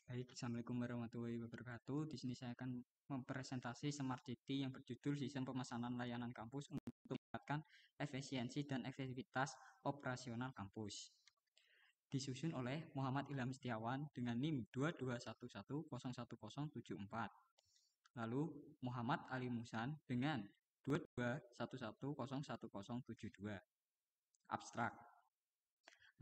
Baik, Assalamualaikum warahmatullahi wabarakatuh. Di sini saya akan mempresentasi Smart City yang berjudul Sistem Pemesanan Layanan Kampus untuk meningkatkan efisiensi dan efektivitas operasional kampus. Disusun oleh Muhammad Ilham Setiawan dengan NIM 221101074. Lalu Muhammad Ali Musan dengan 2211101072. Abstrak.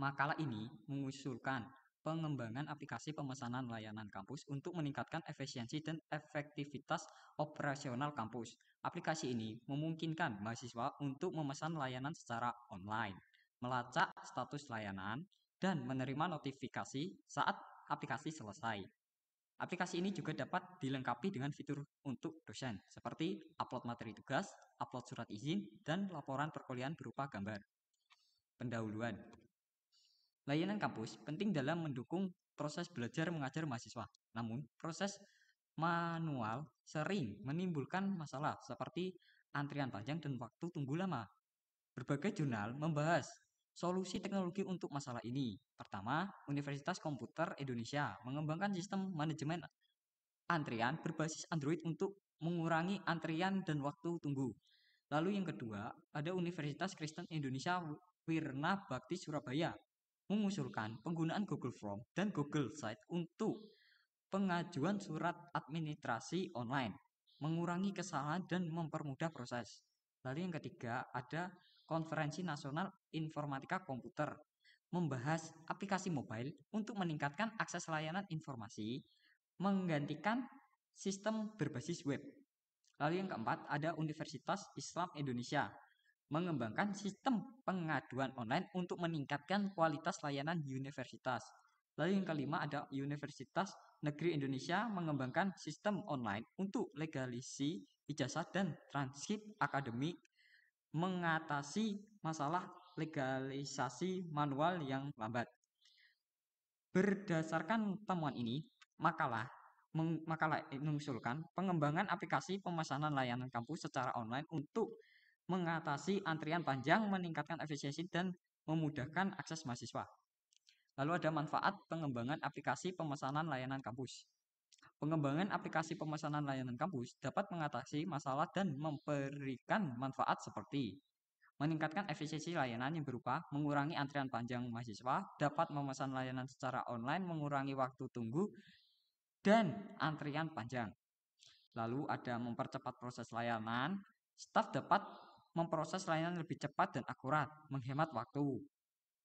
Makalah ini mengusulkan pengembangan aplikasi pemesanan layanan kampus untuk meningkatkan efisiensi dan efektivitas operasional kampus. Aplikasi ini memungkinkan mahasiswa untuk memesan layanan secara online, melacak status layanan, dan menerima notifikasi saat aplikasi selesai. Aplikasi ini juga dapat dilengkapi dengan fitur untuk dosen, seperti upload materi tugas, upload surat izin, dan laporan perkuliahan berupa gambar. Pendahuluan. Layanan kampus penting dalam mendukung proses belajar mengajar mahasiswa. Namun, proses manual sering menimbulkan masalah seperti antrian panjang dan waktu tunggu lama. Berbagai jurnal membahas solusi teknologi untuk masalah ini. Pertama, Universitas Komputer Indonesia mengembangkan sistem manajemen antrian berbasis Android untuk mengurangi antrian dan waktu tunggu. Lalu yang kedua, ada Universitas Kristen Indonesia Wirna Bakti Surabaya mengusulkan penggunaan Google Form dan Google Site untuk pengajuan surat administrasi online, mengurangi kesalahan dan mempermudah proses. Lalu yang ketiga, ada Konferensi Nasional Informatika Komputer membahas aplikasi mobile untuk meningkatkan akses layanan informasi, menggantikan sistem berbasis web. Lalu yang keempat, ada Universitas Islam Indonesia mengembangkan sistem pengaduan online untuk meningkatkan kualitas layanan universitas. Lalu yang kelima ada Universitas Negeri Indonesia mengembangkan sistem online untuk legalisi ijazah dan transkrip akademik, mengatasi masalah legalisasi manual yang lambat. Berdasarkan temuan ini, makalah mengusulkan pengembangan aplikasi pemesanan layanan kampus secara online untuk mengatasi antrian panjang, meningkatkan efisiensi, dan memudahkan akses mahasiswa. Lalu ada manfaat pengembangan aplikasi pemesanan layanan kampus. Pengembangan aplikasi pemesanan layanan kampus dapat mengatasi masalah dan memberikan manfaat seperti meningkatkan efisiensi layanan yang berupa mengurangi antrian panjang mahasiswa, dapat memesan layanan secara online, mengurangi waktu tunggu, dan antrian panjang. Lalu ada mempercepat proses layanan, staf dapat memproses layanan lebih cepat dan akurat, menghemat waktu.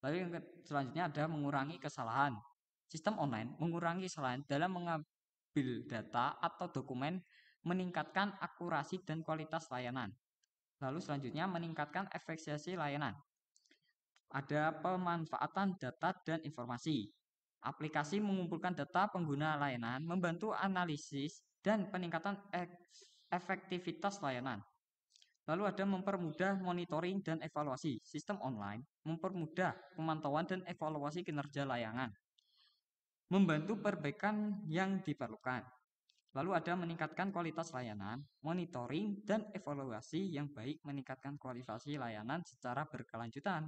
Lalu yang selanjutnya ada mengurangi kesalahan. Sistem online mengurangi kesalahan dalam mengambil data atau dokumen, meningkatkan akurasi dan kualitas layanan. Lalu selanjutnya meningkatkan efisiensi layanan. Ada pemanfaatan data dan informasi. Aplikasi mengumpulkan data pengguna layanan, membantu analisis dan peningkatan efektivitas layanan. Lalu ada mempermudah monitoring dan evaluasi. Sistem online mempermudah pemantauan dan evaluasi kinerja layanan, membantu perbaikan yang diperlukan. Lalu ada meningkatkan kualitas layanan, monitoring dan evaluasi yang baik meningkatkan kualitas layanan secara berkelanjutan,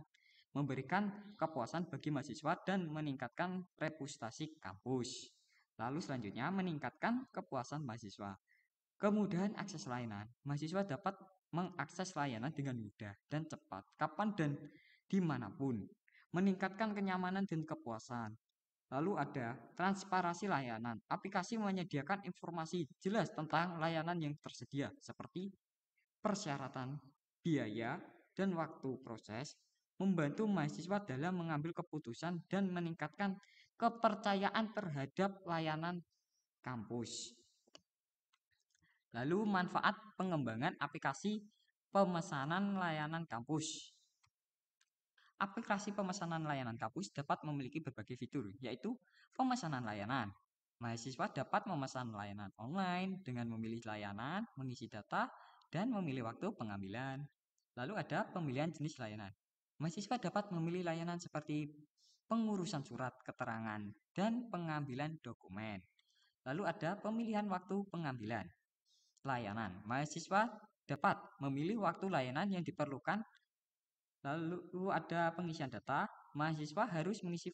memberikan kepuasan bagi mahasiswa dan meningkatkan reputasi kampus. Lalu selanjutnya meningkatkan kepuasan mahasiswa. Kemudahan akses layanan. Mahasiswa dapat mengakses layanan dengan mudah dan cepat, kapan dan dimanapun. Meningkatkan kenyamanan dan kepuasan. Lalu ada transparansi layanan. Aplikasi menyediakan informasi jelas tentang layanan yang tersedia, seperti persyaratan, biaya, dan waktu proses, membantu mahasiswa dalam mengambil keputusan dan meningkatkan kepercayaan terhadap layanan kampus. Lalu manfaat pengembangan aplikasi pemesanan layanan kampus. Aplikasi pemesanan layanan kampus dapat memiliki berbagai fitur, yaitu pemesanan layanan. Mahasiswa dapat memesan layanan online dengan memilih layanan, mengisi data, dan memilih waktu pengambilan. Lalu ada pemilihan jenis layanan. Mahasiswa dapat memilih layanan seperti pengurusan surat keterangan dan pengambilan dokumen. Lalu ada pemilihan waktu pengambilan layanan. Mahasiswa dapat memilih waktu layanan yang diperlukan. Lalu ada pengisian data. Mahasiswa harus mengisi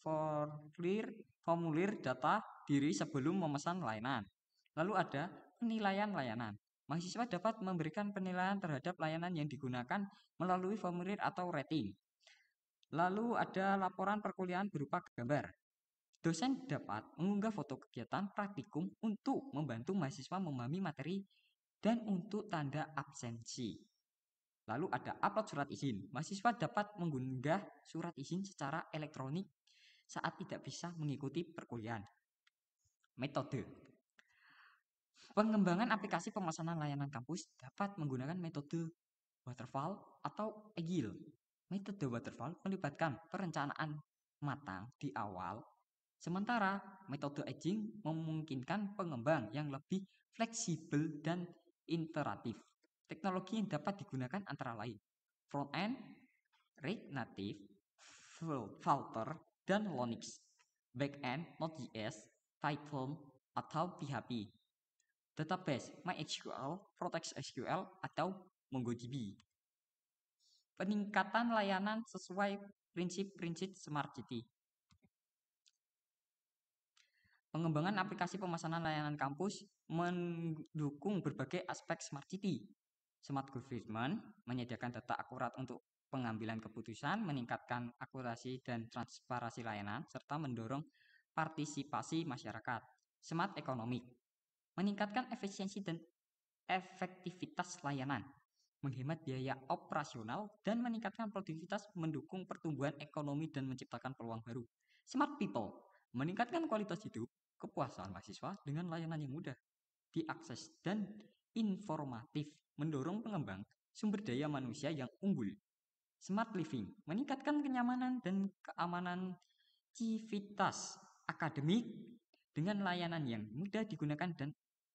formulir data diri sebelum memesan layanan. Lalu ada penilaian layanan. Mahasiswa dapat memberikan penilaian terhadap layanan yang digunakan melalui formulir atau rating. Lalu ada laporan perkuliahan berupa gambar. Dosen dapat mengunggah foto kegiatan praktikum untuk membantu mahasiswa memahami materi dan untuk tanda absensi. Lalu ada upload surat izin. Mahasiswa dapat mengunggah surat izin secara elektronik saat tidak bisa mengikuti perkuliahan. Metode pengembangan aplikasi pemesanan layanan kampus dapat menggunakan metode waterfall atau agile. Metode waterfall melibatkan perencanaan matang di awal, sementara metode agile memungkinkan pengembang yang lebih fleksibel dan iteratif. Teknologi yang dapat digunakan antara lain front-end, React Native, Flutter, dan Linux. Back-end, Node.js, Python, atau PHP. Database, MySQL, Vertex SQL, atau MongoDB. Peningkatan layanan sesuai prinsip-prinsip Smart City. Pengembangan aplikasi pemesanan layanan kampus mendukung berbagai aspek Smart City. Smart Government menyediakan data akurat untuk pengambilan keputusan, meningkatkan akurasi dan transparansi layanan, serta mendorong partisipasi masyarakat. Smart Economic meningkatkan efisiensi dan efektivitas layanan, menghemat biaya operasional, dan meningkatkan produktivitas, mendukung pertumbuhan ekonomi dan menciptakan peluang baru. Smart People meningkatkan kualitas hidup, kepuasan mahasiswa dengan layanan yang mudah diakses dan informatif, mendorong pengembang sumber daya manusia yang unggul. Smart Living meningkatkan kenyamanan dan keamanan civitas akademik dengan layanan yang mudah digunakan dan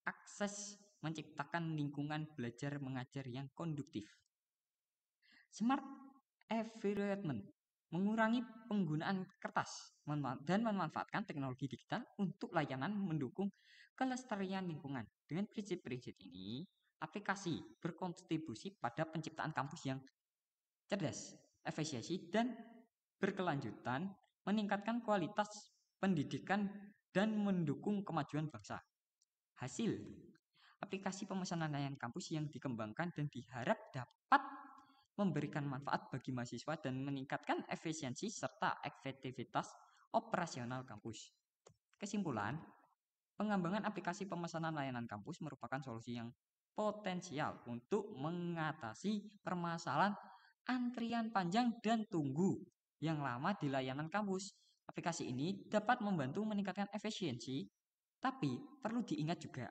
akses, menciptakan lingkungan belajar mengajar yang konduktif. Smart Environment mengurangi penggunaan kertas dan memanfaatkan teknologi digital untuk layanan mendukung kelestarian lingkungan. Dengan prinsip-prinsip ini, aplikasi berkontribusi pada penciptaan kampus yang cerdas, efisiensi, dan berkelanjutan, meningkatkan kualitas pendidikan dan mendukung kemajuan bangsa. Hasil aplikasi pemesanan layanan kampus yang dikembangkan dan diharap dapat memberikan manfaat bagi mahasiswa dan meningkatkan efisiensi serta efektivitas operasional kampus. Kesimpulan, pengembangan aplikasi pemesanan layanan kampus merupakan solusi yang potensial untuk mengatasi permasalahan antrian panjang dan tunggu yang lama di layanan kampus. Aplikasi ini dapat membantu meningkatkan efisiensi, tapi perlu diingat juga,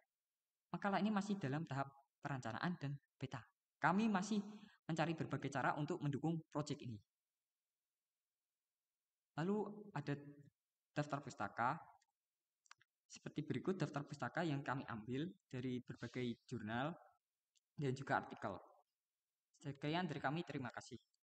makalah ini masih dalam tahap perencanaan dan beta. Kami masih mencari berbagai cara untuk mendukung proyek ini. Lalu ada daftar pustaka. Seperti berikut daftar pustaka yang kami ambil dari berbagai jurnal dan juga artikel. Sekian dari kami, terima kasih.